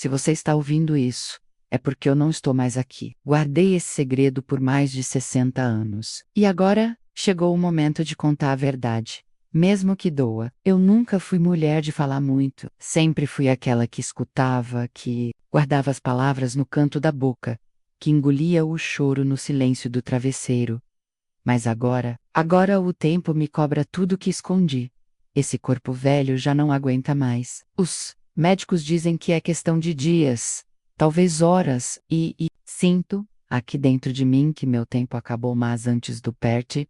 Se você está ouvindo isso, é porque eu não estou mais aqui. Guardei esse segredo por mais de 60 anos. E agora, chegou o momento de contar a verdade. Mesmo que doa, eu nunca fui mulher de falar muito. Sempre fui aquela que escutava, que guardava as palavras no canto da boca, que engolia o choro no silêncio do travesseiro. Mas agora o tempo me cobra tudo que escondi. Esse corpo velho já não aguenta mais. Os médicos dizem que é questão de dias, talvez horas, e sinto, aqui dentro de mim, que meu tempo acabou, mas antes do PERT,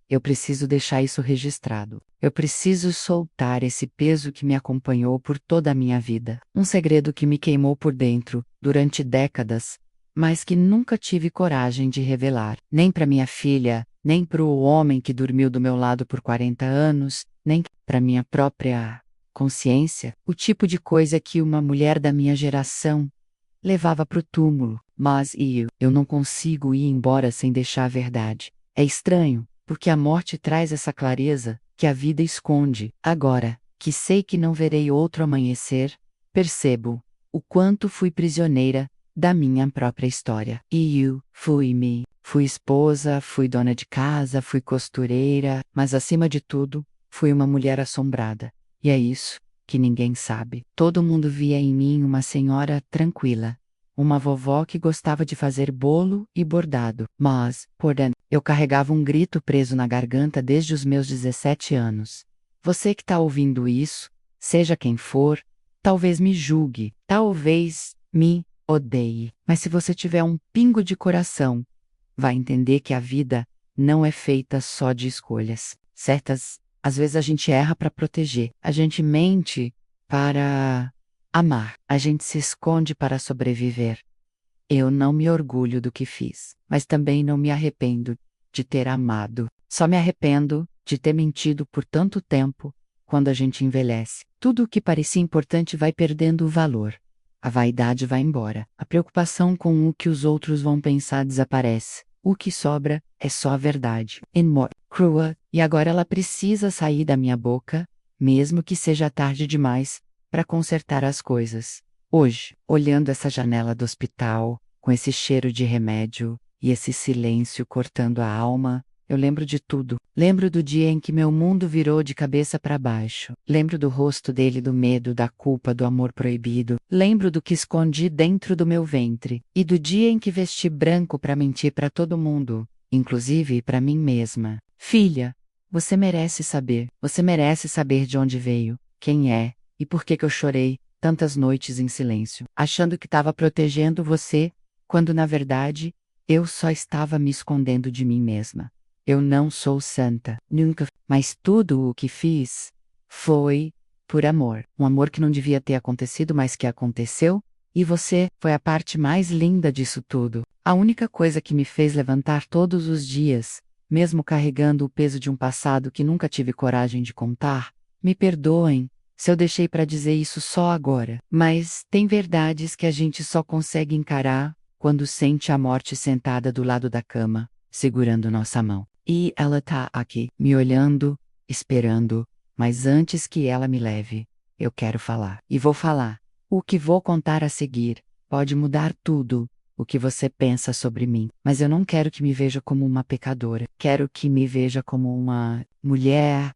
eu preciso deixar isso registrado. Eu preciso soltar esse peso que me acompanhou por toda a minha vida. Um segredo que me queimou por dentro, durante décadas, mas que nunca tive coragem de revelar. Nem para minha filha, nem para o homem que dormiu do meu lado por 40 anos, nem para minha própria consciência, o tipo de coisa que uma mulher da minha geração levava para o túmulo. Mas eu não consigo ir embora sem deixar a verdade. É estranho, porque a morte traz essa clareza que a vida esconde. Agora, que sei que não verei outro amanhecer, percebo o quanto fui prisioneira da minha própria história. Fui esposa, fui dona de casa, fui costureira, mas acima de tudo, fui uma mulher assombrada. E é isso que ninguém sabe. Todo mundo via em mim uma senhora tranquila, uma vovó que gostava de fazer bolo e bordado. Mas, por dentro, eu carregava um grito preso na garganta desde os meus 17 anos. Você que está ouvindo isso, seja quem for, talvez me julgue, talvez me odeie. Mas se você tiver um pingo de coração, vai entender que a vida não é feita só de escolhas. Às vezes a gente erra para proteger, a gente mente para amar, a gente se esconde para sobreviver. Eu não me orgulho do que fiz, mas também não me arrependo de ter amado. Só me arrependo de ter mentido por tanto tempo. Quando a gente envelhece, tudo o que parecia importante vai perdendo o valor. A vaidade vai embora. A preocupação com o que os outros vão pensar desaparece. O que sobra é só a verdade. Crua, e agora ela precisa sair da minha boca, mesmo que seja tarde demais, para consertar as coisas. Hoje, olhando essa janela do hospital, com esse cheiro de remédio e esse silêncio cortando a alma, eu lembro de tudo. Lembro do dia em que meu mundo virou de cabeça para baixo. Lembro do rosto dele, do medo, da culpa, do amor proibido. Lembro do que escondi dentro do meu ventre. E do dia em que vesti branco para mentir para todo mundo, inclusive para mim mesma. Filha, você merece saber. Você merece saber de onde veio, quem é e por que eu chorei tantas noites em silêncio, achando que estava protegendo você, quando na verdade eu só estava me escondendo de mim mesma. Eu não sou santa, nunca, mas tudo o que fiz foi por amor. Um amor que não devia ter acontecido, mas que aconteceu, e você foi a parte mais linda disso tudo. A única coisa que me fez levantar todos os dias, mesmo carregando o peso de um passado que nunca tive coragem de contar. Me perdoem se eu deixei para dizer isso só agora, mas tem verdades que a gente só consegue encarar quando sente a morte sentada do lado da cama, segurando nossa mão. E ela tá aqui, me olhando, esperando, mas antes que ela me leve, eu quero falar. E vou falar. O que vou contar a seguir pode mudar tudo o que você pensa sobre mim, mas eu não quero que me veja como uma pecadora. Quero que me veja como uma mulher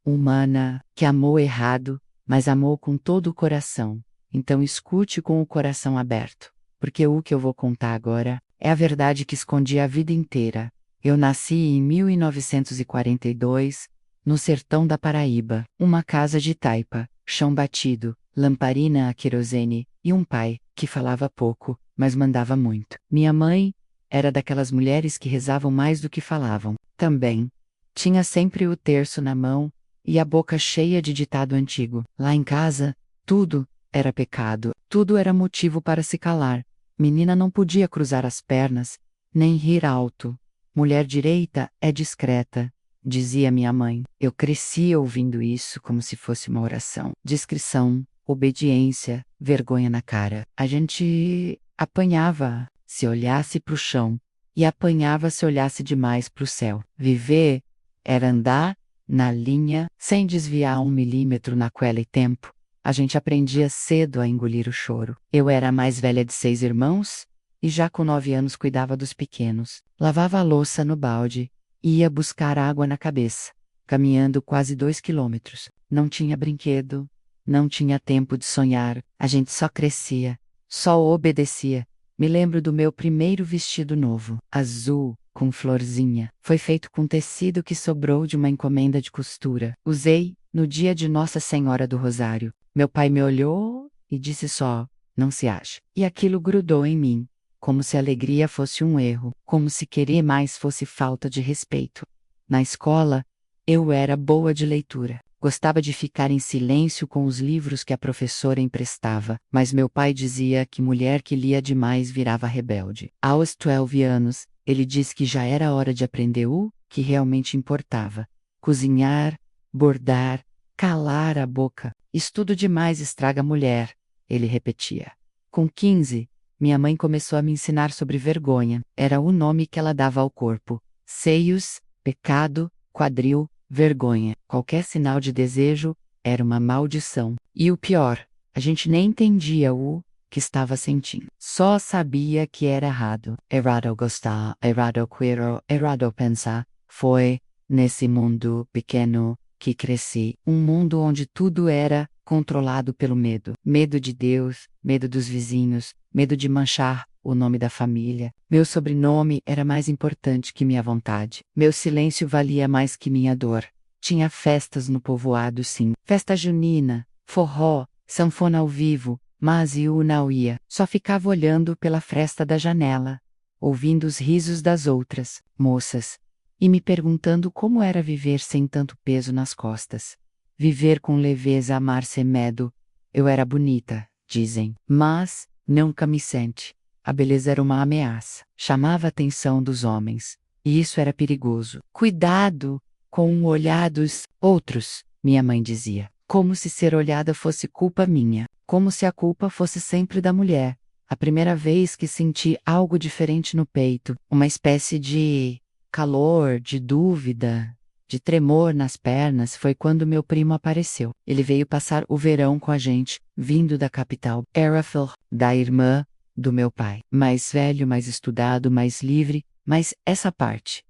humana que amou errado, mas amou com todo o coração. Então escute com o coração aberto, porque o que eu vou contar agora é a verdade que escondi a vida inteira. Eu nasci em 1942, no sertão da Paraíba, uma casa de taipa, chão batido, lamparina a querosene, e um pai que falava pouco, mas mandava muito. Minha mãe era daquelas mulheres que rezavam mais do que falavam. Também tinha sempre o terço na mão e a boca cheia de ditado antigo. Lá em casa, tudo era pecado, tudo era motivo para se calar. Menina não podia cruzar as pernas, nem rir alto. Mulher direita é discreta, dizia minha mãe. Eu cresci ouvindo isso como se fosse uma oração. Discrição, obediência, vergonha na cara. A gente apanhava se olhasse para o chão e apanhava se olhasse demais para o céu. Viver era andar na linha sem desviar 1 milímetro naquele tempo. A gente aprendia cedo a engolir o choro. Eu era a mais velha de 6 irmãos, e já com 9 anos cuidava dos pequenos. Lavava a louça no balde, e ia buscar água na cabeça, caminhando quase 2 quilômetros. Não tinha brinquedo, não tinha tempo de sonhar, a gente só crescia, só obedecia. Me lembro do meu primeiro vestido novo, azul, com florzinha. Foi feito com tecido que sobrou de uma encomenda de costura. Usei no dia de Nossa Senhora do Rosário. Meu pai me olhou e disse só: "Não se acha." E aquilo grudou em mim, como se alegria fosse um erro, como se querer mais fosse falta de respeito. Na escola, eu era boa de leitura. Gostava de ficar em silêncio com os livros que a professora emprestava, mas meu pai dizia que mulher que lia demais virava rebelde. Aos 12 anos, ele disse que já era hora de aprender o que realmente importava: cozinhar, bordar, calar a boca. Estudo demais estraga a mulher, ele repetia. Com 15, minha mãe começou a me ensinar sobre vergonha. Era o nome que ela dava ao corpo: seios, pecado, quadril, vergonha. Qualquer sinal de desejo era uma maldição. E o pior, a gente nem entendia o que estava sentindo. Só sabia que era errado. Errado gostar, errado querer, errado pensar. Foi nesse mundo pequeno que cresci. Um mundo onde tudo era controlado pelo medo. Medo de Deus, medo dos vizinhos, medo de manchar o nome da família. Meu sobrenome era mais importante que minha vontade. Meu silêncio valia mais que minha dor. Tinha festas no povoado, sim. Festa junina, forró, sanfona ao vivo, mas eu não ia. Só ficava olhando pela fresta da janela, ouvindo os risos das outras moças, e me perguntando como era viver sem tanto peso nas costas. Viver com leveza, amar sem medo. Eu era bonita, dizem, mas nunca me sente. A beleza era uma ameaça, chamava a atenção dos homens, e isso era perigoso. Cuidado com o olhar dos outros, minha mãe dizia, como se ser olhada fosse culpa minha, como se a culpa fosse sempre da mulher. A primeira vez que senti algo diferente no peito, uma espécie de calor, de dúvida, de tremor nas pernas, foi quando meu primo apareceu. Ele veio passar o verão com a gente, vindo da capital. Era filho da irmã do meu pai. Mais velho, mais estudado, mais livre, mas essa parte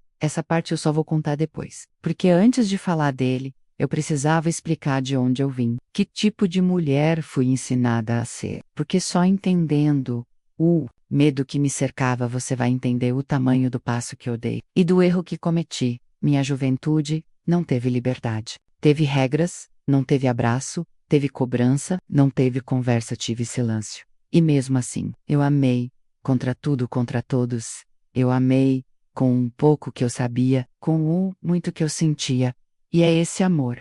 eu só vou contar depois. Porque antes de falar dele, eu precisava explicar de onde eu vim. Que tipo de mulher fui ensinada a ser. Porque só entendendo o medo que me cercava você vai entender o tamanho do passo que eu dei. E do erro que cometi. Minha juventude não teve liberdade. Teve regras, não teve abraço, teve cobrança, não teve conversa, tive silêncio. E mesmo assim, eu amei, contra tudo, contra todos. Eu amei, com um pouco que eu sabia, com o muito que eu sentia. E é esse amor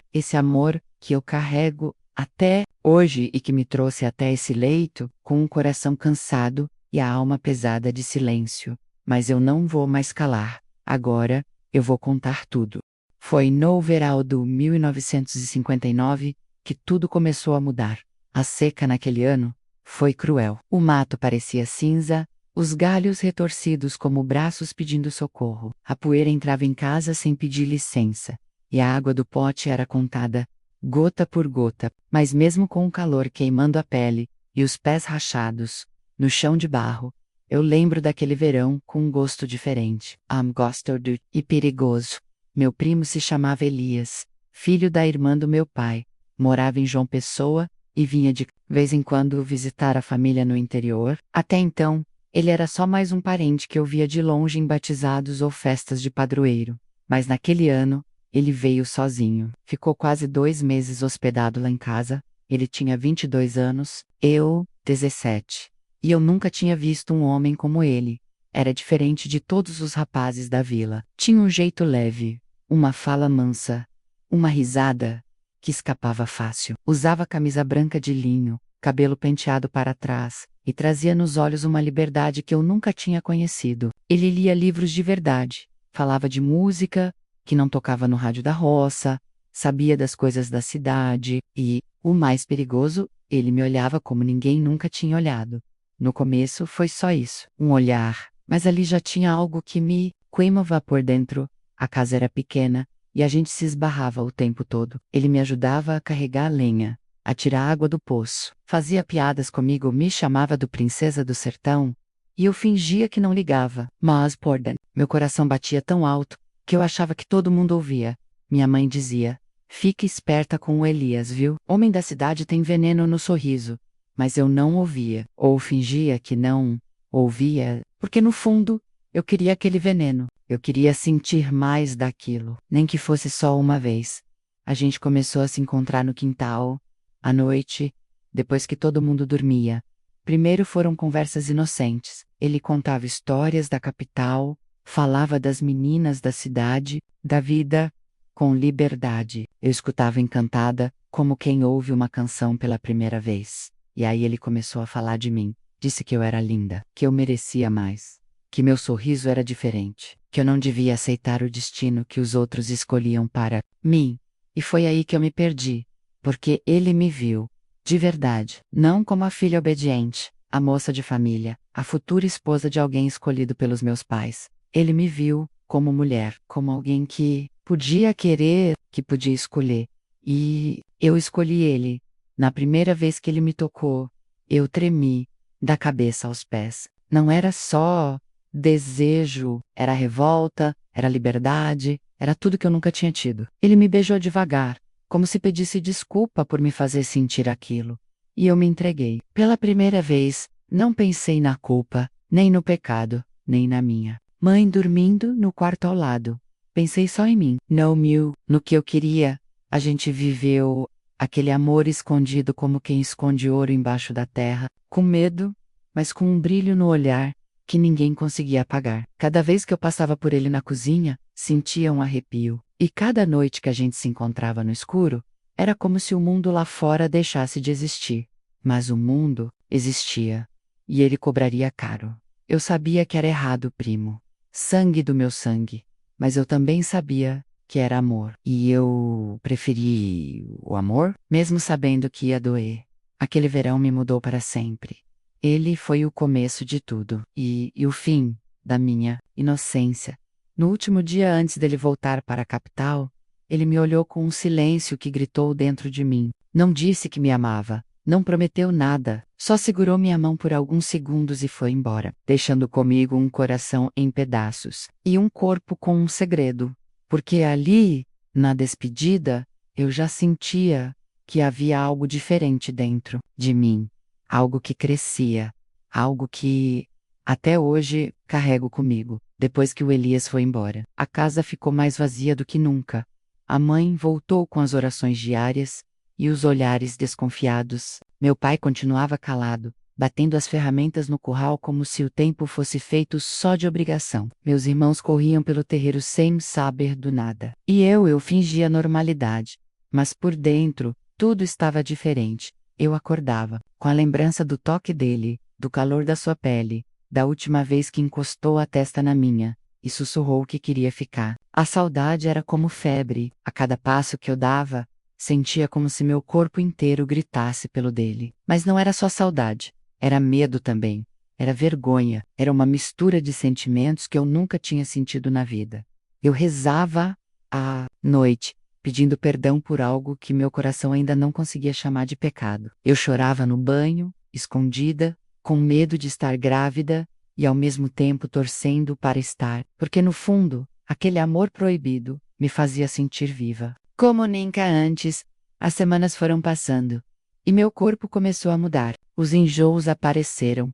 que eu carrego até hoje e que me trouxe até esse leito, com um coração cansado e a alma pesada de silêncio. Mas eu não vou mais calar. Agora, eu vou contar tudo. Foi no verão de 1959 que tudo começou a mudar. A seca naquele ano foi cruel. O mato parecia cinza, os galhos retorcidos como braços pedindo socorro. A poeira entrava em casa sem pedir licença, e a água do pote era contada, gota por gota, mas mesmo com o calor queimando a pele e os pés rachados, no chão de barro, eu lembro daquele verão com um gosto diferente. Gosto de e perigoso. Meu primo se chamava Elias, filho da irmã do meu pai, morava em João Pessoa e vinha de vez em quando visitar a família no interior. Até então, ele era só mais um parente que eu via de longe em batizados ou festas de padroeiro. Mas naquele ano, ele veio sozinho. Ficou quase 2 meses hospedado lá em casa. Ele tinha 22 anos, eu, 17. E eu nunca tinha visto um homem como ele. Era diferente de todos os rapazes da vila. Tinha um jeito leve, uma fala mansa, uma risada que escapava fácil. Usava camisa branca de linho, cabelo penteado para trás, e trazia nos olhos uma liberdade que eu nunca tinha conhecido. Ele lia livros de verdade, falava de música, que não tocava no rádio da roça, sabia das coisas da cidade e, o mais perigoso, ele me olhava como ninguém nunca tinha olhado. No começo foi só isso, um olhar, mas ali já tinha algo que me queimava por dentro. A casa era pequena e a gente se esbarrava o tempo todo. Ele me ajudava a carregar a lenha, a tirar água do poço. Fazia piadas comigo, me chamava do princesa do sertão, e eu fingia que não ligava. Mas, porém, meu coração batia tão alto, que eu achava que todo mundo ouvia. Minha mãe dizia: fique esperta com o Elias, viu? Homem da cidade tem veneno no sorriso. Mas eu não ouvia, ou fingia que não ouvia, porque no fundo, eu queria aquele veneno. Eu queria sentir mais daquilo, nem que fosse só uma vez. A gente começou a se encontrar no quintal, à noite, depois que todo mundo dormia. Primeiro foram conversas inocentes. Ele contava histórias da capital, falava das meninas da cidade, da vida, com liberdade. Eu escutava encantada, como quem ouve uma canção pela primeira vez. E aí ele começou a falar de mim. Disse que eu era linda, que eu merecia mais, que meu sorriso era diferente, que eu não devia aceitar o destino que os outros escolhiam para mim. E foi aí que eu me perdi, porque ele me viu, de verdade, não como a filha obediente, a moça de família, a futura esposa de alguém escolhido pelos meus pais. Ele me viu como mulher, como alguém que podia querer, que podia escolher. E eu escolhi ele. Na primeira vez que ele me tocou, eu tremi, da cabeça aos pés. Não era só desejo, era revolta, era liberdade, era tudo que eu nunca tinha tido. Ele me beijou devagar, como se pedisse desculpa por me fazer sentir aquilo. E eu me entreguei. Pela primeira vez, não pensei na culpa, nem no pecado, nem na minha mãe dormindo no quarto ao lado. Pensei só em mim, no que eu queria. A gente viveu aquele amor escondido como quem esconde ouro embaixo da terra, com medo, mas com um brilho no olhar que ninguém conseguia apagar. Cada vez que eu passava por ele na cozinha, sentia um arrepio. E cada noite que a gente se encontrava no escuro, era como se o mundo lá fora deixasse de existir. Mas o mundo existia. E ele cobraria caro. Eu sabia que era errado, primo. Sangue do meu sangue. Mas eu também sabia que era amor. E eu preferi o amor, mesmo sabendo que ia doer. Aquele verão me mudou para sempre. Ele foi o começo de tudo, e o fim da minha inocência. No último dia antes dele voltar para a capital, ele me olhou com um silêncio que gritou dentro de mim. Não disse que me amava, não prometeu nada, só segurou minha mão por alguns segundos e foi embora, deixando comigo um coração em pedaços e um corpo com um segredo. Porque ali, na despedida, eu já sentia que havia algo diferente dentro de mim. Algo que crescia. Algo que, até hoje, carrego comigo. Depois que o Elias foi embora, a casa ficou mais vazia do que nunca. A mãe voltou com as orações diárias e os olhares desconfiados. Meu pai continuava calado, batendo as ferramentas no curral como se o tempo fosse feito só de obrigação. Meus irmãos corriam pelo terreiro sem saber do nada. E eu fingia normalidade. Mas por dentro, tudo estava diferente. Eu acordava, com a lembrança do toque dele, do calor da sua pele, da última vez que encostou a testa na minha, e sussurrou que queria ficar. A saudade era como febre. A cada passo que eu dava, sentia como se meu corpo inteiro gritasse pelo dele. Mas não era só saudade. Era medo também. Era vergonha. Era uma mistura de sentimentos que eu nunca tinha sentido na vida. Eu rezava à noite, pedindo perdão por algo que meu coração ainda não conseguia chamar de pecado. Eu chorava no banho, escondida, com medo de estar grávida, e ao mesmo tempo torcendo para estar, porque no fundo, aquele amor proibido me fazia sentir viva. Como nunca antes, as semanas foram passando, e meu corpo começou a mudar. Os enjoos apareceram.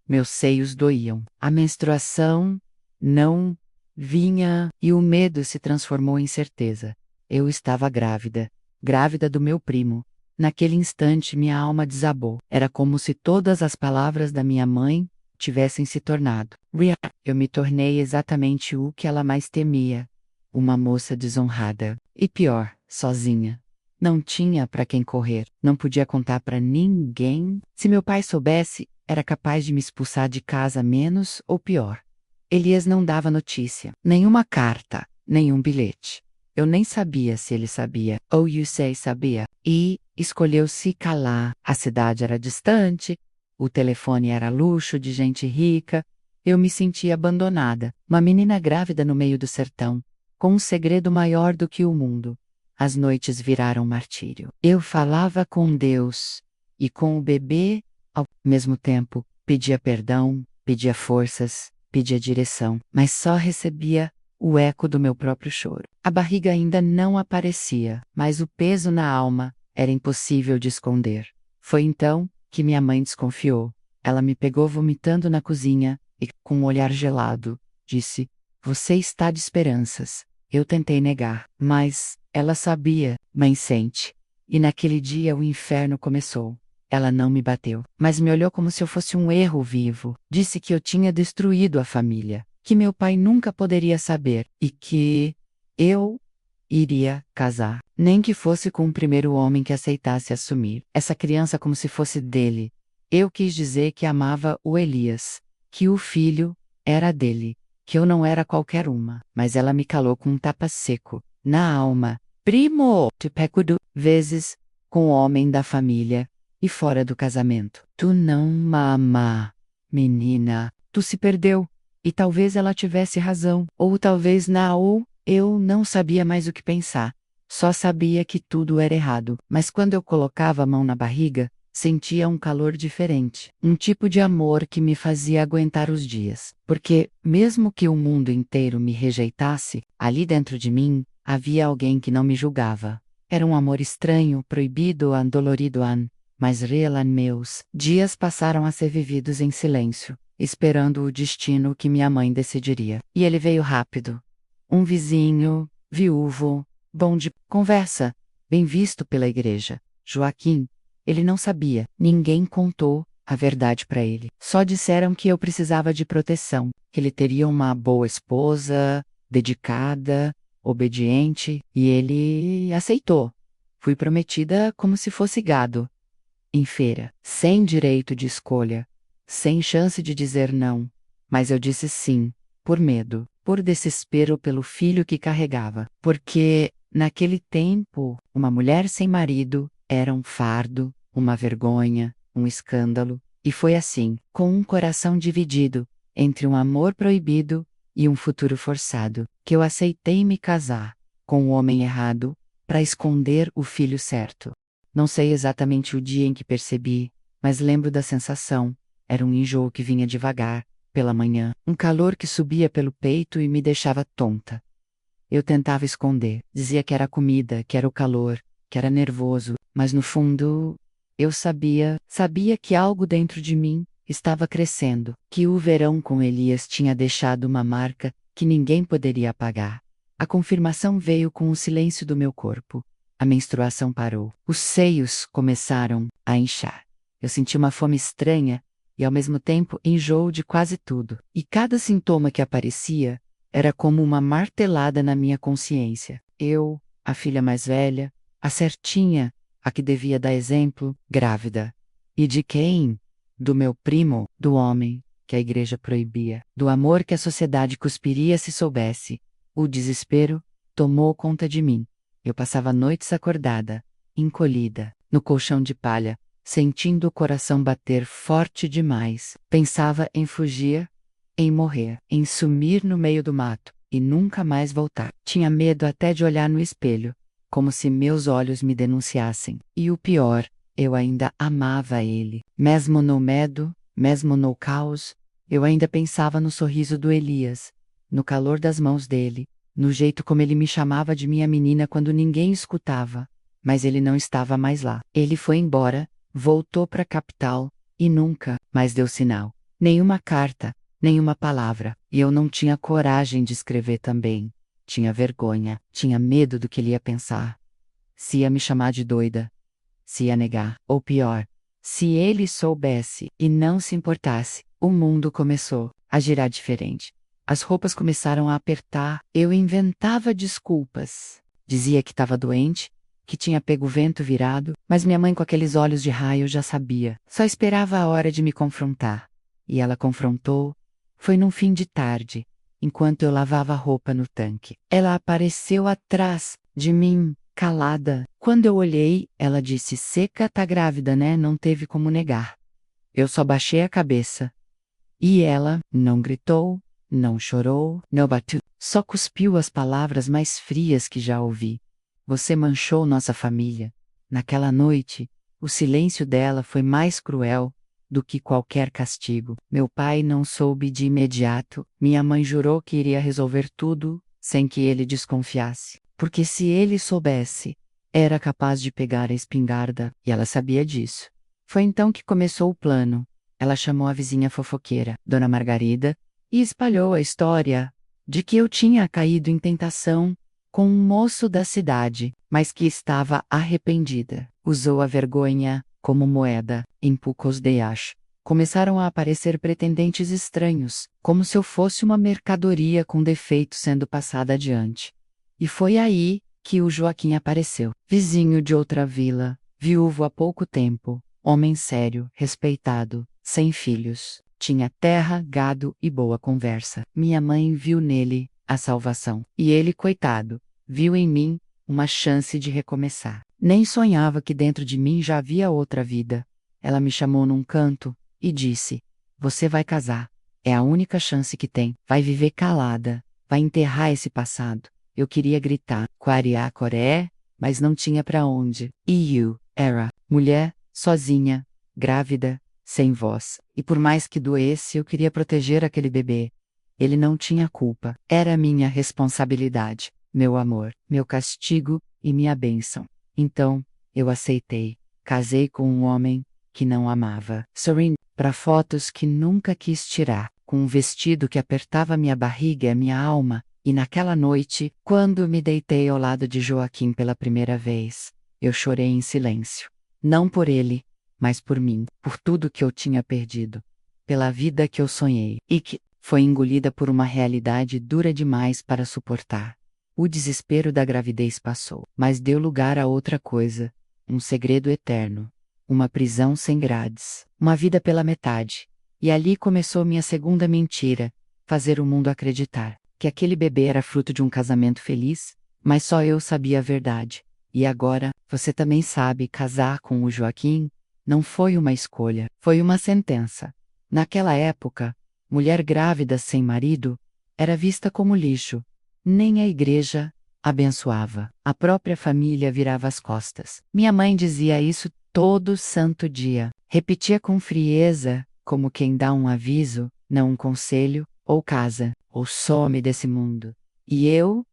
Meus seios doíam. A menstruação não vinha, e o medo se transformou em certeza. Eu estava grávida. Grávida do meu primo. Naquele instante minha alma desabou. Era como se todas as palavras da minha mãe tivessem se tornado. Eu me tornei exatamente o que ela mais temia. Uma moça desonrada. E pior, sozinha. Não tinha para quem correr. Não podia contar para ninguém. Se meu pai soubesse, era capaz de me expulsar de casa menos ou pior. Elias não dava notícia. Nenhuma carta. Nenhum bilhete. Eu nem sabia se ele sabia, ou Yusei sabia, e escolheu se calar. A cidade era distante, o telefone era luxo de gente rica. Eu me sentia abandonada, uma menina grávida no meio do sertão, com um segredo maior do que o mundo. as noites viraram martírio. Eu falava com Deus e com o bebê, ao mesmo tempo, pedia perdão, pedia forças, pedia direção, mas só recebia o eco do meu próprio choro. A barriga ainda não aparecia, mas o peso na alma era impossível de esconder. Foi então que minha mãe desconfiou. Ela me pegou vomitando na cozinha e, com um olhar gelado, disse: "Você está de esperanças." Eu tentei negar, mas ela sabia, mãe sente. E naquele dia o inferno começou. Ela não me bateu, mas me olhou como se eu fosse um erro vivo. Disse que eu tinha destruído a família, que meu pai nunca poderia saber e que eu iria casar, nem que fosse com o primeiro homem que aceitasse assumir essa criança como se fosse dele. Eu quis dizer que amava o Elias, que o filho era dele, que eu não era qualquer uma, mas ela me calou com um tapa seco, na alma. Primo, te pego vezes, com o homem da família e fora do casamento. Tu não mama, menina, tu se perdeu. E talvez ela tivesse razão, ou talvez não, eu não sabia mais o que pensar. Só sabia que tudo era errado, mas quando eu colocava a mão na barriga, sentia um calor diferente, um tipo de amor que me fazia aguentar os dias. Porque, mesmo que o mundo inteiro me rejeitasse, ali dentro de mim, havia alguém que não me julgava. Era um amor estranho, proibido, dolorido, mas real. Meus dias passaram a ser vividos em silêncio, esperando o destino que minha mãe decidiria. E ele veio rápido. Um vizinho, viúvo, bom de conversa, bem visto pela igreja. Joaquim. Ele não sabia, ninguém contou a verdade para ele. Só disseram que eu precisava de proteção, que ele teria uma boa esposa, dedicada, obediente, e ele aceitou. Fui prometida como se fosse gado. Em feira, sem direito de escolha, sem chance de dizer não. Mas eu disse sim, por medo, por desespero pelo filho que carregava. Porque, naquele tempo, uma mulher sem marido era um fardo, uma vergonha, um escândalo. E foi assim, com um coração dividido, entre um amor proibido e um futuro forçado, que eu aceitei me casar com o homem errado, para esconder o filho certo. Não sei exatamente o dia em que percebi, mas lembro da sensação. Era um enjoo que vinha devagar, pela manhã, um calor que subia pelo peito e me deixava tonta. Eu tentava esconder, dizia que era a comida, que era o calor, que era nervoso, mas no fundo, eu sabia que algo dentro de mim estava crescendo, que o verão com Elias tinha deixado uma marca que ninguém poderia apagar. A confirmação veio com o silêncio do meu corpo. A menstruação parou. Os seios começaram a inchar. Eu senti uma fome estranha e, ao mesmo tempo, enjoo de quase tudo. E cada sintoma que aparecia era como uma martelada na minha consciência. Eu, a filha mais velha, a certinha, a que devia dar exemplo, grávida. E de quem? Do meu primo, do homem que a igreja proibia, do amor que a sociedade cuspiria se soubesse. O desespero tomou conta de mim. Eu passava noites acordada, encolhida, no colchão de palha, sentindo o coração bater forte demais. Pensava em fugir, em morrer, em sumir no meio do mato e nunca mais voltar. Tinha medo até de olhar no espelho, como se meus olhos me denunciassem. E o pior, eu ainda amava ele. Mesmo no medo, mesmo no caos, eu ainda pensava no sorriso do Elias, no calor das mãos dele, no jeito como ele me chamava de minha menina quando ninguém escutava. Mas ele não estava mais lá. Ele foi embora, voltou para a capital e nunca mais deu sinal. Nenhuma carta, nenhuma palavra. E eu não tinha coragem de escrever também. Tinha vergonha, tinha medo do que ele ia pensar. Se ia me chamar de doida, se ia negar, ou pior, se ele soubesse e não se importasse, o mundo começou a girar diferente. As roupas começaram a apertar, eu inventava desculpas. Dizia que estava doente, que tinha pego o vento virado, mas minha mãe com aqueles olhos de raio já sabia. Só esperava a hora de me confrontar. E ela confrontou. Foi num fim de tarde, enquanto eu lavava a roupa no tanque. Ela apareceu atrás de mim, calada. Quando eu olhei, ela disse: "Seca, tá grávida, né? Não teve como negar." Eu só baixei a cabeça. E ela não gritou, não chorou, não bateu, só cuspiu as palavras mais frias que já ouvi. Você manchou nossa família. Naquela noite, o silêncio dela foi mais cruel do que qualquer castigo. Meu pai não soube de imediato. Minha mãe jurou que iria resolver tudo sem que ele desconfiasse. Porque se ele soubesse, era capaz de pegar a espingarda, e ela sabia disso. Foi então que começou o plano. Ela chamou a vizinha fofoqueira, Dona Margarida, e espalhou a história de que eu tinha caído em tentação com um moço da cidade, mas que estava arrependida. Usou a vergonha como moeda. Em poucos dias, começaram a aparecer pretendentes estranhos, como se eu fosse uma mercadoria com defeito sendo passada adiante. E foi aí que o Joaquim apareceu. Vizinho de outra vila, viúvo há pouco tempo, homem sério, respeitado, sem filhos. Tinha terra, gado e boa conversa. Minha mãe viu nele a salvação. E ele, coitado, viu em mim uma chance de recomeçar. Nem sonhava que dentro de mim já havia outra vida. Ela me chamou num canto e disse: Você vai casar. É a única chance que tem. Vai viver calada. Vai enterrar esse passado. Eu queria gritar, Quariá Coré, mas não tinha pra onde. E eu era mulher, sozinha, grávida, sem voz. E por mais que doesse, eu queria proteger aquele bebê. Ele não tinha culpa. Era minha responsabilidade, meu amor, meu castigo e minha bênção. Então, eu aceitei. Casei com um homem que não amava. Sorrindo para fotos que nunca quis tirar, com um vestido que apertava minha barriga e minha alma. E naquela noite, quando me deitei ao lado de Joaquim pela primeira vez, eu chorei em silêncio. Não por ele, mas por mim, por tudo que eu tinha perdido, pela vida que eu sonhei e que foi engolida por uma realidade dura demais para suportar. O desespero da gravidez passou, mas deu lugar a outra coisa, um segredo eterno, uma prisão sem grades, uma vida pela metade. E ali começou minha segunda mentira, fazer o mundo acreditar que aquele bebê era fruto de um casamento feliz, mas só eu sabia a verdade. E agora, você também sabe, casar com o Joaquim não foi uma escolha, foi uma sentença. Naquela época, mulher grávida sem marido era vista como lixo. Nem a igreja abençoava. A própria família virava as costas. Minha mãe dizia isso todo santo dia. Repetia com frieza, como quem dá um aviso, não um conselho, ou casa, ou some desse mundo. E eu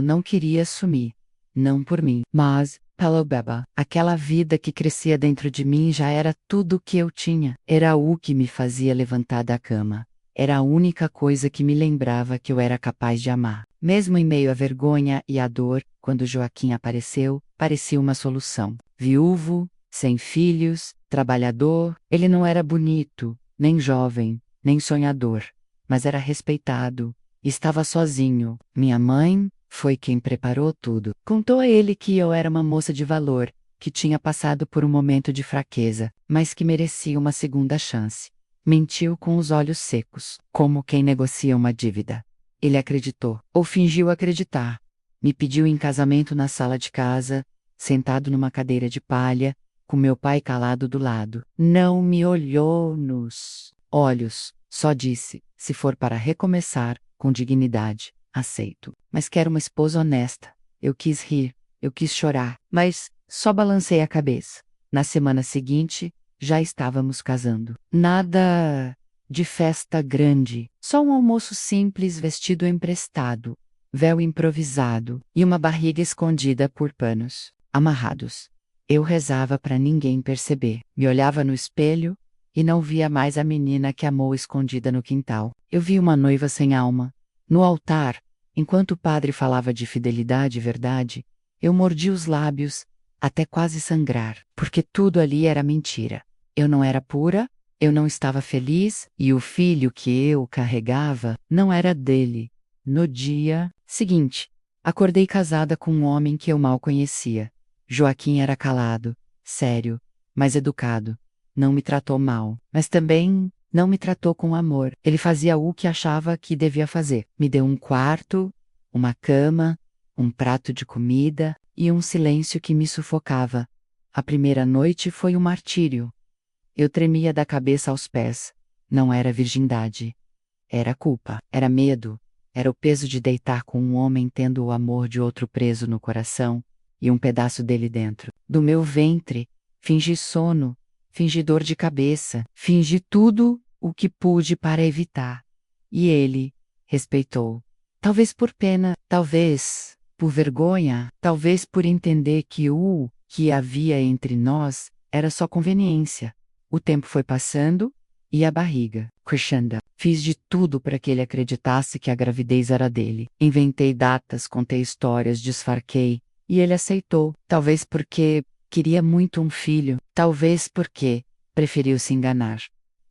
não queria sumir. Não por mim, mas pelo bebê. Aquela vida que crescia dentro de mim já era tudo o que eu tinha. Era o que me fazia levantar da cama. Era a única coisa que me lembrava que eu era capaz de amar. Mesmo em meio à vergonha e à dor, quando Joaquim apareceu, parecia uma solução. Viúvo, sem filhos, trabalhador, ele não era bonito, nem jovem, nem sonhador, mas era respeitado. Estava sozinho. Minha mãe foi quem preparou tudo. Contou a ele que eu era uma moça de valor, que tinha passado por um momento de fraqueza, mas que merecia uma segunda chance. Mentiu com os olhos secos, como quem negocia uma dívida. Ele acreditou, ou fingiu acreditar. Me pediu em casamento na sala de casa, sentado numa cadeira de palha, com meu pai calado do lado. Não me olhou nos olhos, só disse: se for para recomeçar, com dignidade, aceito. Mas quero uma esposa honesta. Eu quis rir, eu quis chorar, mas só balancei a cabeça. Na semana seguinte, já estávamos casando. Nada de festa grande, só um almoço simples vestido emprestado, véu improvisado e uma barriga escondida por panos amarrados. Eu rezava para ninguém perceber. Me olhava no espelho e não via mais a menina que amou escondida no quintal. Eu vi uma noiva sem alma. No altar, enquanto o padre falava de fidelidade e verdade, eu mordi os lábios até quase sangrar, porque tudo ali era mentira. Eu não era pura, eu não estava feliz, e o filho que eu carregava não era dele. No dia seguinte, acordei casada com um homem que eu mal conhecia. Joaquim era calado, sério, mas educado. Não me tratou mal, mas também não me tratou com amor. Ele fazia o que achava que devia fazer. Me deu um quarto, uma cama, um prato de comida e um silêncio que me sufocava. A primeira noite foi um martírio. Eu tremia da cabeça aos pés. Não era virgindade. Era culpa, era medo, era o peso de deitar com um homem tendo o amor de outro preso no coração. e um pedaço dele dentro do meu ventre. Fingi sono, fingi dor de cabeça, fingi tudo o que pude para evitar. E ele respeitou. Talvez por pena, talvez por vergonha, talvez por entender que o que havia entre nós era só conveniência. O tempo foi passando e a barriga crescendo. Fiz de tudo para que ele acreditasse que a gravidez era dele. Inventei datas, contei histórias, disfarquei. E ele aceitou. Talvez porque queria muito um filho. Talvez porque preferiu se enganar.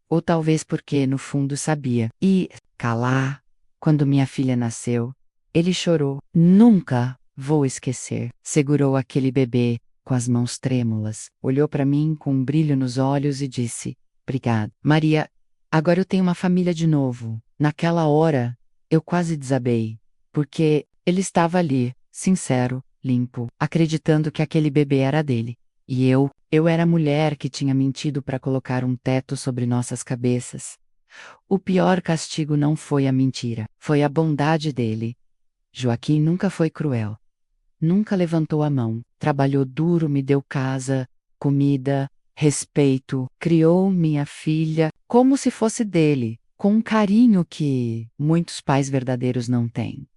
Ou talvez porque no fundo sabia. E, calar, quando minha filha nasceu, ele chorou. Nunca vou esquecer. Segurou aquele bebê com as mãos trêmulas, olhou para mim com um brilho nos olhos e disse: "Obrigado, Maria. Agora eu tenho uma família de novo." Naquela hora, eu quase desabei, porque ele estava ali, sincero, limpo, acreditando que aquele bebê era dele. E eu era a mulher que tinha mentido para colocar um teto sobre nossas cabeças. O pior castigo não foi a mentira, foi a bondade dele. Joaquim nunca foi cruel. Nunca levantou a mão, trabalhou duro, me deu casa, comida, respeito, criou minha filha como se fosse dele, com um carinho que muitos pais verdadeiros não têm.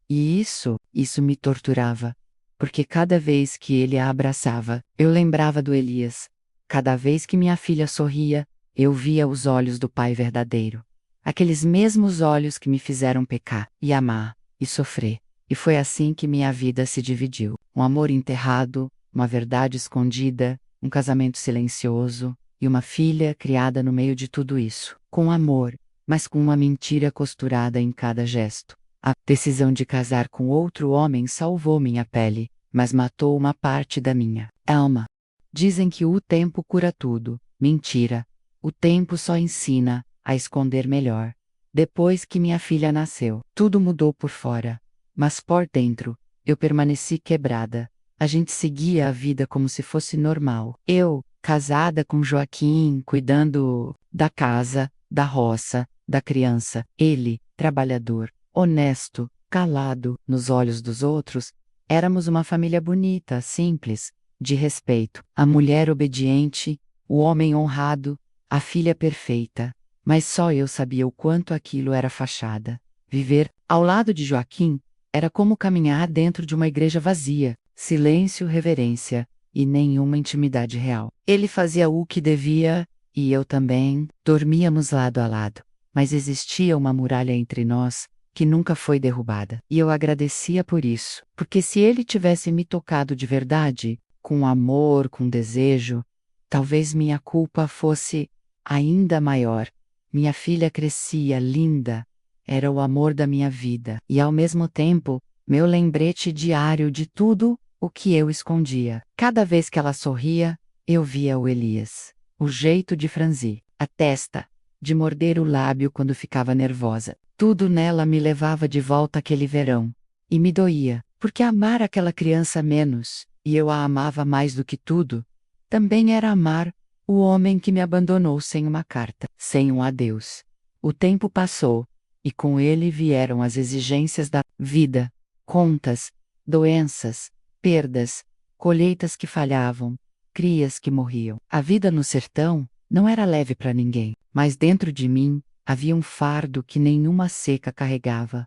E isso me torturava, porque cada vez que ele a abraçava, eu lembrava do Elias. Cada vez que minha filha sorria, eu via os olhos do pai verdadeiro. Aqueles mesmos olhos que me fizeram pecar e amar e sofrer. E foi assim que minha vida se dividiu. Um amor enterrado, uma verdade escondida, um casamento silencioso e uma filha criada no meio de tudo isso. Com amor, mas com uma mentira costurada em cada gesto. A decisão de casar com outro homem salvou minha pele, mas matou uma parte da minha alma. Dizem que o tempo cura tudo. Mentira. O tempo só ensina a esconder melhor. Depois que minha filha nasceu, tudo mudou por fora. Mas por dentro, eu permaneci quebrada. A gente seguia a vida como se fosse normal. Eu, casada com Joaquim, cuidando da casa, da roça, da criança. Ele, trabalhador, honesto, calado, nos olhos dos outros. Éramos uma família bonita, simples, de respeito. A mulher obediente, o homem honrado, a filha perfeita. Mas só eu sabia o quanto aquilo era fachada. Viver ao lado de Joaquim era como caminhar dentro de uma igreja vazia, silêncio, reverência e nenhuma intimidade real. Ele fazia o que devia, e eu também. Dormíamos lado a lado, mas existia uma muralha entre nós que nunca foi derrubada. E eu agradecia por isso, porque se ele tivesse me tocado de verdade, com amor, com desejo, talvez minha culpa fosse ainda maior. Minha filha crescia linda. Era o amor da minha vida e, ao mesmo tempo, meu lembrete diário de tudo o que eu escondia. Cada vez que ela sorria, eu via o Elias. O jeito de franzir a testa, de morder o lábio quando ficava nervosa. Tudo nela me levava de volta àquele verão. E me doía, porque amar aquela criança menos, e eu a amava mais do que tudo, também era amar o homem que me abandonou sem uma carta, sem um adeus. O tempo passou. E com ele vieram as exigências da vida, contas, doenças, perdas, colheitas que falhavam, crias que morriam. A vida no sertão não era leve para ninguém, mas dentro de mim havia um fardo que nenhuma seca carregava.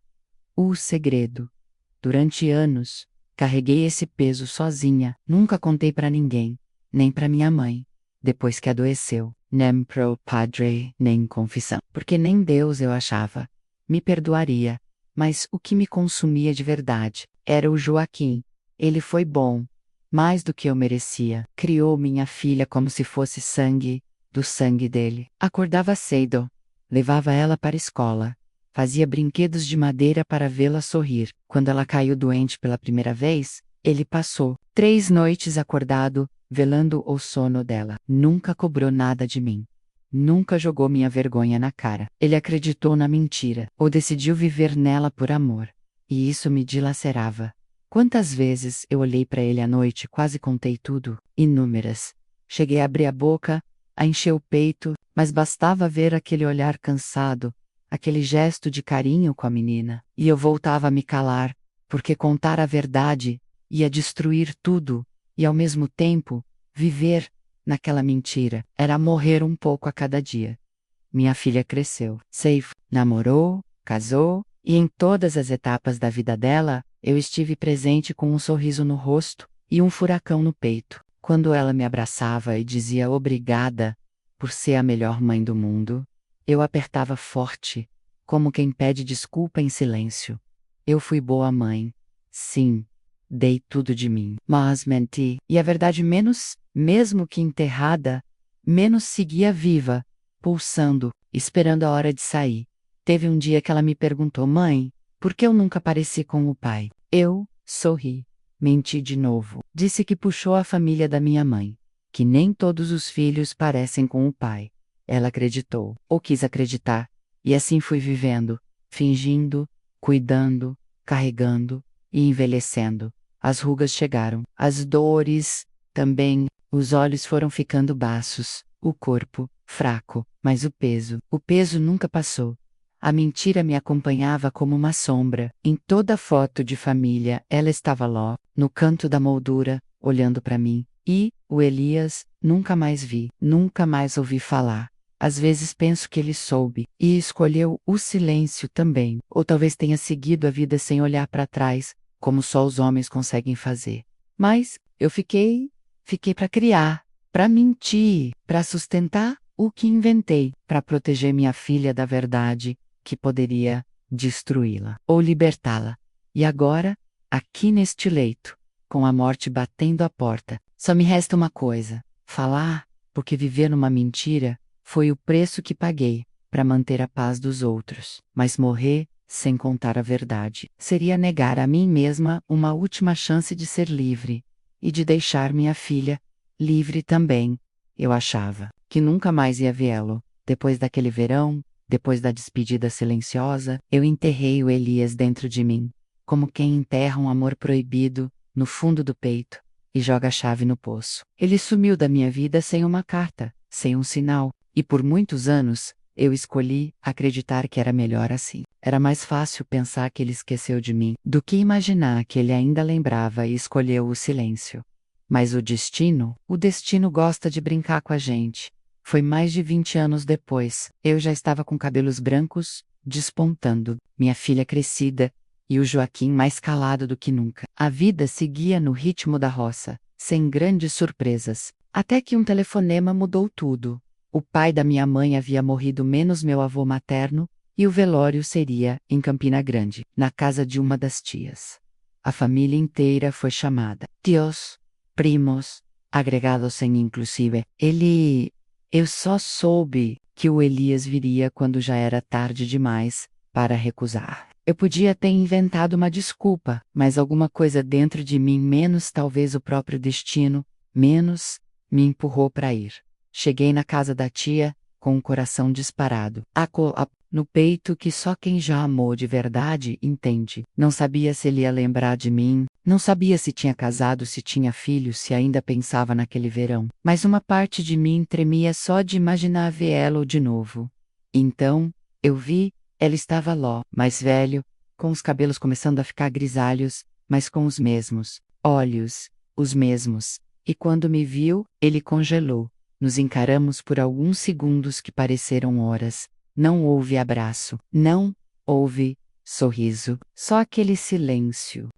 O segredo. Durante anos, carreguei esse peso sozinha, nunca contei para ninguém, nem para minha mãe. Depois que adoeceu, nem pro padre, nem confissão, porque nem Deus, eu achava, me perdoaria, mas o que me consumia de verdade era o Joaquim. Ele foi bom, mais do que eu merecia. Criou minha filha como se fosse sangue, do sangue dele. Acordava cedo, levava ela para a escola, fazia brinquedos de madeira para vê-la sorrir. Quando ela caiu doente pela primeira vez, ele passou 3 noites acordado, velando o sono dela. Nunca cobrou nada de mim. Nunca jogou minha vergonha na cara. Ele acreditou na mentira, ou decidiu viver nela por amor. E isso me dilacerava. Quantas vezes eu olhei para ele à noite e quase contei tudo? Inúmeras. Cheguei a abrir a boca, a encher o peito, mas bastava ver aquele olhar cansado, aquele gesto de carinho com a menina, e eu voltava a me calar, porque contar a verdade ia destruir tudo, e ao mesmo tempo, viver naquela mentira. Era morrer um pouco a cada dia. Minha filha cresceu, namorou, casou, e em todas as etapas da vida dela, eu estive presente com um sorriso no rosto e um furacão no peito. Quando ela me abraçava e dizia obrigada por ser a melhor mãe do mundo, eu apertava forte, como quem pede desculpa em silêncio. Eu fui boa mãe. Sim, dei tudo de mim. Mas menti, e a verdade mesmo que enterrada, menos seguia viva, pulsando, esperando a hora de sair. Teve um dia que ela me perguntou: mãe, por que eu nunca pareci com o pai? Eu sorri. Menti de novo. Disse que puxou a família da minha mãe, que nem todos os filhos parecem com o pai. Ela acreditou, ou quis acreditar, e assim fui vivendo, fingindo, cuidando, carregando e envelhecendo. As rugas chegaram, as dores também, os olhos foram ficando baços, o corpo fraco, mas o peso nunca passou. A mentira me acompanhava como uma sombra. Em toda foto de família, ela estava lá, no canto da moldura, olhando para mim. E, o Elias, nunca mais vi, nunca mais ouvi falar. Às vezes penso que ele soube, e escolheu o silêncio também. Ou talvez tenha seguido a vida sem olhar para trás, como só os homens conseguem fazer. Mas, eu fiquei para criar, para mentir, para sustentar o que inventei, para proteger minha filha da verdade, que poderia destruí-la ou libertá-la. E agora, aqui neste leito, com a morte batendo à porta, só me resta uma coisa: falar, porque viver numa mentira foi o preço que paguei para manter a paz dos outros. Mas morrer, sem contar a verdade, seria negar a mim mesma uma última chance de ser livre e de deixar minha filha livre também. Eu achava que nunca mais ia vê-lo. Depois daquele verão, depois da despedida silenciosa, eu enterrei o Elias dentro de mim, como quem enterra um amor proibido no fundo do peito e joga a chave no poço. Ele sumiu da minha vida sem uma carta, sem um sinal, e por muitos anos eu escolhi acreditar que era melhor assim. Era mais fácil pensar que ele esqueceu de mim do que imaginar que ele ainda lembrava e escolheu o silêncio. Mas o destino gosta de brincar com a gente. Foi mais de 20 anos depois, eu já estava com cabelos brancos, despontando, minha filha crescida, e o Joaquim mais calado do que nunca. A vida seguia no ritmo da roça, sem grandes surpresas, até que um telefonema mudou tudo. O pai da minha mãe havia morrido menos meu avô materno, e o velório seria em Campina Grande, na casa de uma das tias. A família inteira foi chamada. Tios, primos, agregados em inclusive. Eu só soube que o Elias viria quando já era tarde demais para recusar. Eu podia ter inventado uma desculpa, mas alguma coisa dentro de mim, menos talvez o próprio destino, menos, me empurrou para ir. Cheguei na casa da tia, com o coração disparado. No peito que só quem já amou de verdade entende. Não sabia se ele ia lembrar de mim, não sabia se tinha casado, se tinha filhos, se ainda pensava naquele verão. Mas uma parte de mim tremia só de imaginar vê-lo de novo. Então, eu vi, ela estava lá, mais velho, com os cabelos começando a ficar grisalhos, mas com os mesmos olhos, os mesmos. E quando me viu, ele congelou. Nos encaramos por alguns segundos que pareceram horas. Não houve abraço, não houve sorriso, só aquele silêncio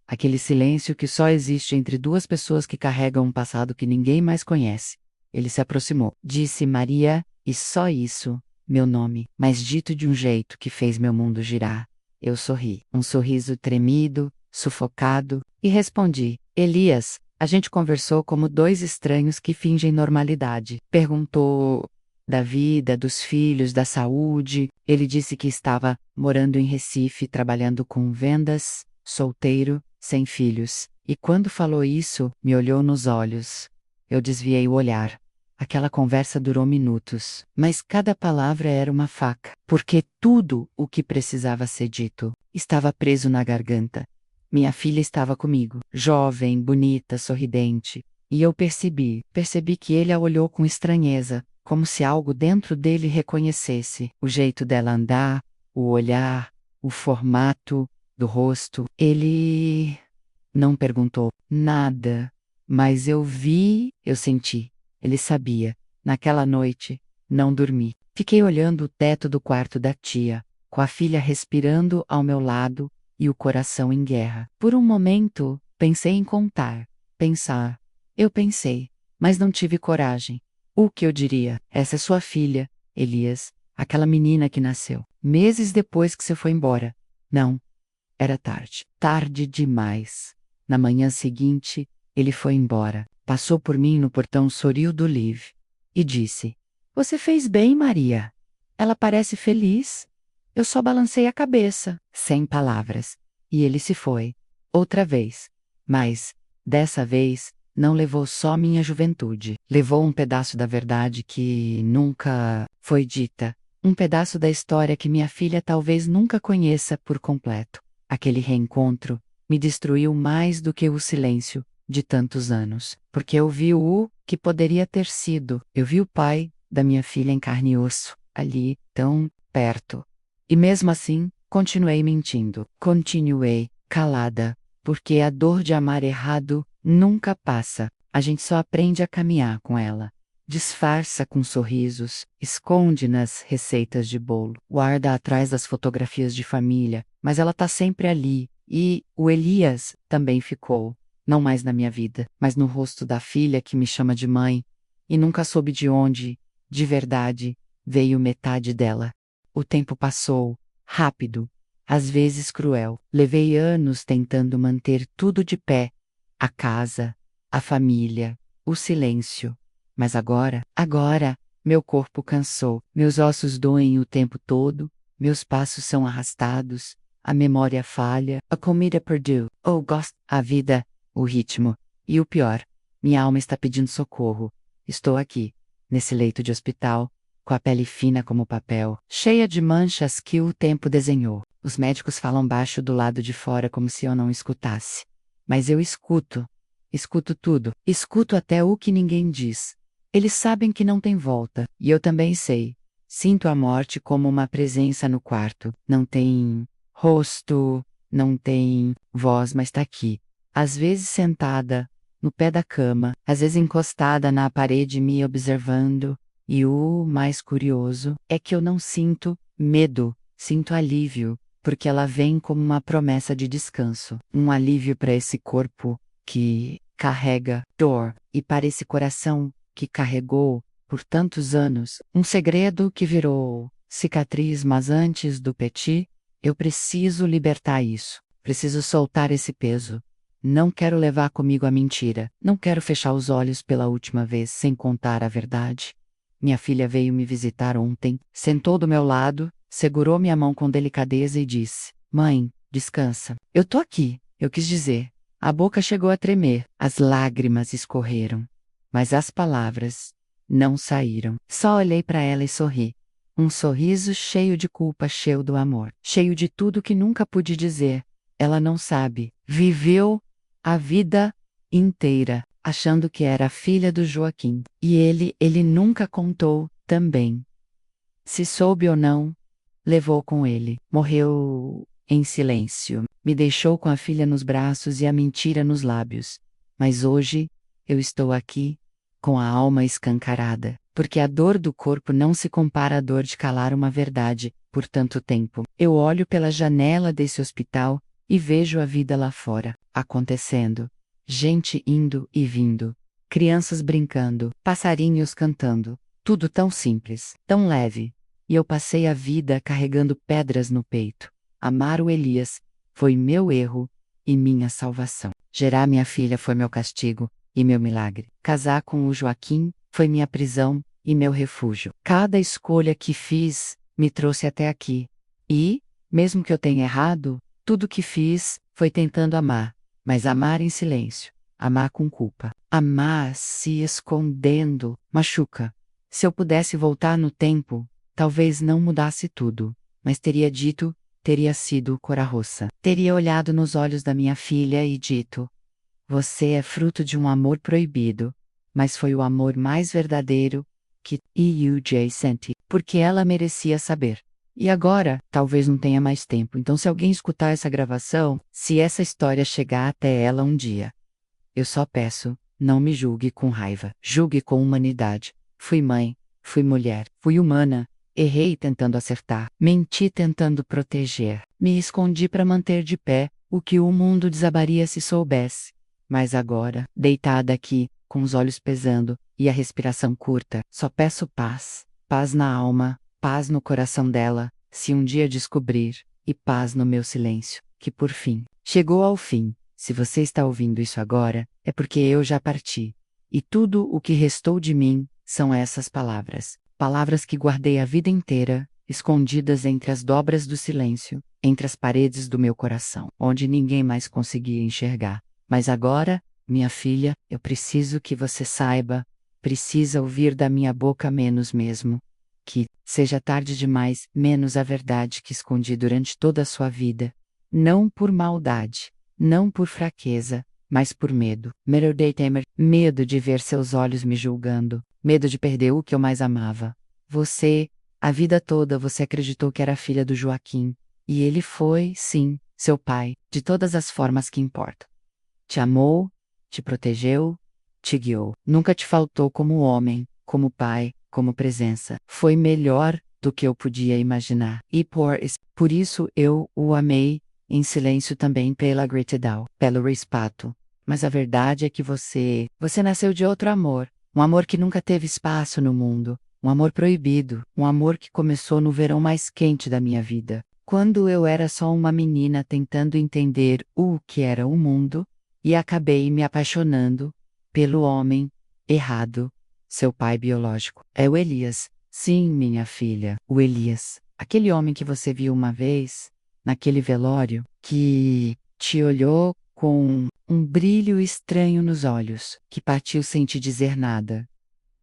que só existe entre duas pessoas que carregam um passado que ninguém mais conhece. Ele se aproximou, disse Maria, e só isso, meu nome, mas dito de um jeito que fez meu mundo girar. Eu sorri, um sorriso tremido, sufocado, e respondi: Elias, a gente conversou como dois estranhos que fingem normalidade. Perguntou da vida, dos filhos, da saúde. Ele disse que estava morando em Recife, trabalhando com vendas, solteiro, sem filhos. E quando falou isso, me olhou nos olhos. Eu desviei o olhar. Aquela conversa durou minutos, mas cada palavra era uma faca, porque tudo o que precisava ser dito estava preso na garganta. Minha filha estava comigo, jovem, bonita, sorridente, e eu percebi que ele a olhou com estranheza, como se algo dentro dele reconhecesse o jeito dela andar, o olhar, o formato do rosto. Ele Não perguntou nada, mas eu senti. Ele sabia. Naquela noite, não dormi. Fiquei olhando o teto do quarto da tia, com a filha respirando ao meu lado e o coração em guerra. Por um momento, pensei em contar. Pensar. Eu pensei, mas não tive coragem. O que eu diria? Essa é sua filha, Elias, aquela menina que nasceu meses depois que você foi embora. Não, era tarde. Tarde demais. Na manhã seguinte, ele foi embora. Passou por mim no portão, sorriu do Liv e disse: Você fez bem, Maria. Ela parece feliz. Eu só balancei a cabeça, sem palavras. E ele se foi. Outra vez. Mas, dessa vez, não levou só minha juventude. Levou um pedaço da verdade que nunca foi dita. Um pedaço da história que minha filha talvez nunca conheça por completo. Aquele reencontro me destruiu mais do que o silêncio de tantos anos, porque eu vi o que poderia ter sido. Eu vi o pai da minha filha em carne e osso, ali, tão perto. E mesmo assim, continuei mentindo. Continuei, calada, porque a dor de amar errado nunca passa. A gente só aprende a caminhar com ela. Disfarça com sorrisos, esconde nas receitas de bolo, guarda atrás das fotografias de família, mas ela tá sempre ali. E o Elias também ficou, não mais na minha vida, mas no rosto da filha que me chama de mãe, e nunca soube de onde, de verdade, veio metade dela. O tempo passou, rápido, às vezes cruel. Levei anos tentando manter tudo de pé, a casa, a família, o silêncio. Mas agora, meu corpo cansou, meus ossos doem o tempo todo, meus passos são arrastados, a memória falha, a comida perdeu, gosto, a vida, o ritmo. E o pior, minha alma está pedindo socorro. Estou aqui, nesse leito de hospital, com a pele fina como papel, cheia de manchas que o tempo desenhou. Os médicos falam baixo do lado de fora como se eu não escutasse. Mas eu escuto. Escuto tudo. Escuto até o que ninguém diz. Eles sabem que não tem volta, e eu também sei. Sinto a morte como uma presença no quarto. Não tem rosto, não tem voz, mas está aqui. Às vezes sentada, no pé da cama, às vezes encostada na parede me observando. E o mais curioso é que eu não sinto medo, sinto alívio, porque ela vem como uma promessa de descanso. Um alívio para esse corpo que carrega dor, e para esse coração que carregou, por tantos anos, um segredo que virou cicatriz, mas antes do petit, eu preciso libertar isso. Preciso soltar esse peso. Não quero levar comigo a mentira. Não quero fechar os olhos pela última vez sem contar a verdade. Minha filha veio me visitar ontem, sentou do meu lado, segurou minha mão com delicadeza e disse: Mãe, descansa. Eu tô aqui, eu quis dizer. A boca chegou a tremer, as lágrimas escorreram. Mas as palavras não saíram. Só olhei para ela e sorri. Um sorriso cheio de culpa, cheio do amor, cheio de tudo que nunca pude dizer. Ela não sabe. Viveu a vida inteira achando que era a filha do Joaquim. E ele nunca contou também. Se soube ou não, levou com ele. Morreu em silêncio. Me deixou com a filha nos braços e a mentira nos lábios. Mas hoje, eu estou aqui, com a alma escancarada, porque a dor do corpo não se compara à dor de calar uma verdade por tanto tempo. Eu olho pela janela desse hospital e vejo a vida lá fora, acontecendo. Gente indo e vindo, crianças brincando, passarinhos cantando, tudo tão simples, tão leve. E eu passei a vida carregando pedras no peito. Amar o Elias foi meu erro e minha salvação. Gerar minha filha foi meu castigo e meu milagre. Casar com o Joaquim foi minha prisão e meu refúgio. Cada escolha que fiz me trouxe até aqui. E, mesmo que eu tenha errado, tudo que fiz foi tentando amar, mas amar em silêncio, amar com culpa. Amar se escondendo machuca. Se eu pudesse voltar no tempo, talvez não mudasse tudo, mas teria sido Cora-Rossa. Teria olhado nos olhos da minha filha e dito: Você é fruto de um amor proibido, mas foi o amor mais verdadeiro que EUJ senti, porque ela merecia saber. E agora, talvez não tenha mais tempo, então se alguém escutar essa gravação, se essa história chegar até ela um dia, eu só peço, não me julgue com raiva, julgue com humanidade. Fui mãe, fui mulher, fui humana, errei tentando acertar, menti tentando proteger, me escondi para manter de pé o que o mundo desabaria se soubesse. Mas agora, deitada aqui, com os olhos pesando e a respiração curta, só peço paz, paz na alma, paz no coração dela, se um dia descobrir, e paz no meu silêncio, que por fim, chegou ao fim. Se você está ouvindo isso agora, é porque eu já parti. E tudo o que restou de mim são essas palavras. Palavras que guardei a vida inteira, escondidas entre as dobras do silêncio, entre as paredes do meu coração, onde ninguém mais conseguia enxergar. Mas agora, minha filha, eu preciso que você saiba, precisa ouvir da minha boca menos mesmo. Que, seja tarde demais, menos a verdade que escondi durante toda a sua vida. Não por maldade. Não por fraqueza, mas por medo. Medo de ver seus olhos me julgando. Medo de perder o que eu mais amava. Você, a vida toda você acreditou que era filha do Joaquim. E ele foi, sim, seu pai, de todas as formas que importam. Te amou, te protegeu, te guiou. Nunca te faltou como homem, como pai, como presença. Foi melhor do que eu podia imaginar. E por isso eu o amei, em silêncio também pela gratidão, pelo respeito. Mas a verdade é que você nasceu de outro amor. Um amor que nunca teve espaço no mundo. Um amor proibido. Um amor que começou no verão mais quente da minha vida. Quando eu era só uma menina tentando entender o que era o mundo, e acabei me apaixonando pelo homem errado, seu pai biológico. É o Elias. Sim, minha filha, o Elias. Aquele homem que você viu uma vez, naquele velório, que te olhou com um brilho estranho nos olhos, que partiu sem te dizer nada.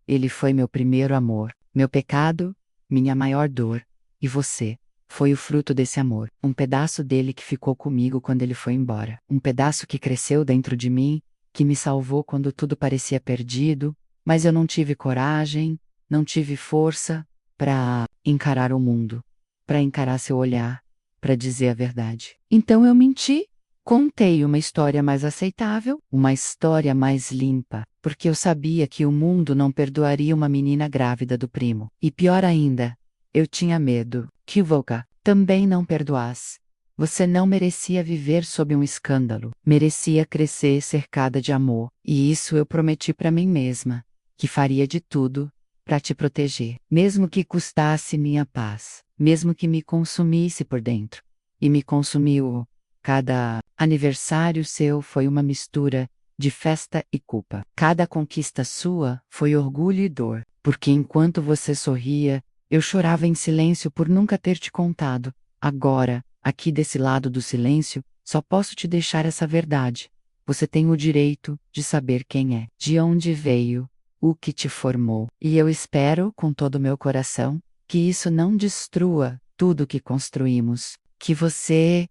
Ele foi meu primeiro amor, meu pecado, minha maior dor, e você foi o fruto desse amor, um pedaço dele que ficou comigo quando ele foi embora, um pedaço que cresceu dentro de mim, que me salvou quando tudo parecia perdido, mas eu não tive coragem, não tive força para encarar o mundo, para encarar seu olhar, para dizer a verdade. Então eu menti. Contei uma história mais aceitável, uma história mais limpa, porque eu sabia que o mundo não perdoaria uma menina grávida do primo. E pior ainda, eu tinha medo que Volca também não perdoasse. Você não merecia viver sob um escândalo, merecia crescer cercada de amor. E isso eu prometi para mim mesma, que faria de tudo para te proteger, mesmo que custasse minha paz, mesmo que me consumisse por dentro. E me consumiu. Cada aniversário seu foi uma mistura de festa e culpa. Cada conquista sua foi orgulho e dor, porque enquanto você sorria, eu chorava em silêncio por nunca ter te contado. Agora, aqui desse lado do silêncio, só posso te deixar essa verdade. Você tem o direito de saber quem é, de onde veio, o que te formou. E eu espero, com todo o meu coração, que isso não destrua tudo que construímos. Que você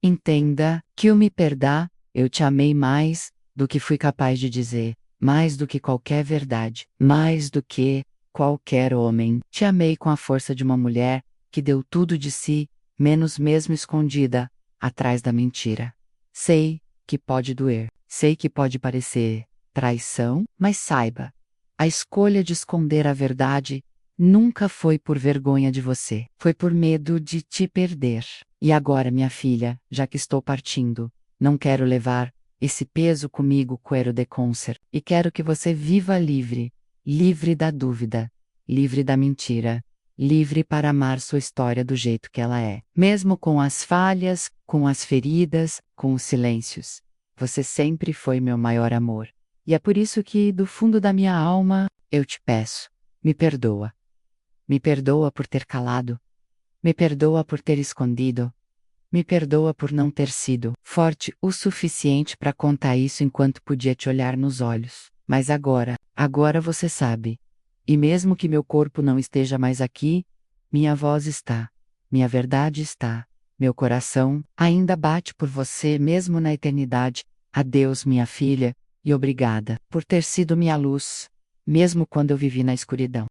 entenda que o me perdoar, eu te amei mais do que fui capaz de dizer, mais do que qualquer verdade, mais do que qualquer homem. Te amei com a força de uma mulher que deu tudo de si, menos mesmo escondida, atrás da mentira. Sei que pode doer, sei que pode parecer traição, mas saiba, a escolha de esconder a verdade nunca foi por vergonha de você, foi por medo de te perder. E agora, minha filha, já que estou partindo, não quero levar esse peso comigo, quero de concert, e quero que você viva livre, livre da dúvida, livre da mentira, livre para amar sua história do jeito que ela é, mesmo com as falhas, com as feridas, com os silêncios. Você sempre foi meu maior amor. E é por isso que, do fundo da minha alma, eu te peço, me perdoa. Me perdoa por ter calado. Me perdoa por ter escondido. Me perdoa por não ter sido forte o suficiente para contar isso enquanto podia te olhar nos olhos. Mas agora você sabe. E mesmo que meu corpo não esteja mais aqui, minha voz está. Minha verdade está. Meu coração ainda bate por você mesmo na eternidade. Adeus, minha filha, e obrigada por ter sido minha luz, mesmo quando eu vivi na escuridão.